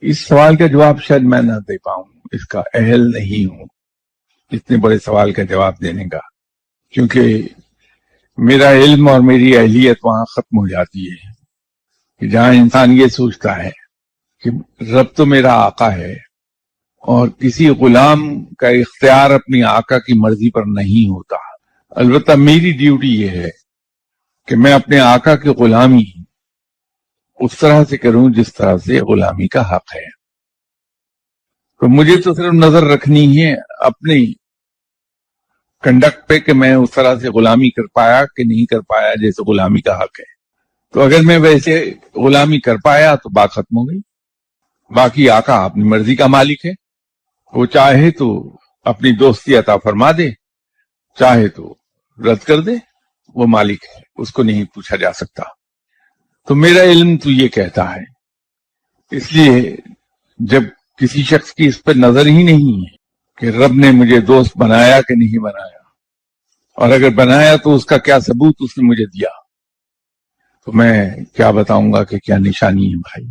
اس سوال کا جواب شاید میں نہ دے پاؤں، اس کا اہل نہیں ہوں اتنے بڑے سوال کا جواب دینے کا، کیونکہ میرا علم اور میری اہلیت وہاں ختم ہو جاتی ہے کہ جہاں انسان یہ سوچتا ہے کہ رب تو میرا آقا ہے اور کسی غلام کا اختیار اپنی آقا کی مرضی پر نہیں ہوتا۔ البتہ میری ڈیوٹی یہ ہے کہ میں اپنے آقا کی غلامی اس طرح سے کروں جس طرح سے غلامی کا حق ہے۔ تو مجھے تو صرف نظر رکھنی ہے اپنی کنڈکٹ پہ کہ میں اس طرح سے غلامی کر پایا کہ نہیں کر پایا جیسے غلامی کا حق ہے۔ تو اگر میں ویسے غلامی کر پایا تو بات ختم ہو گئی، باقی آقا اپنی مرضی کا مالک ہے، وہ چاہے تو اپنی دوستی عطا فرما دے، چاہے تو رد کر دے، وہ مالک ہے، اس کو نہیں پوچھا جا سکتا۔ تو میرا علم تو یہ کہتا ہے، اس لیے جب کسی شخص کی اس پہ نظر ہی نہیں ہے کہ رب نے مجھے دوست بنایا کہ نہیں بنایا، اور اگر بنایا تو اس کا کیا ثبوت اس نے مجھے دیا، تو میں کیا بتاؤں گا کہ کیا نشانی ہے بھائی۔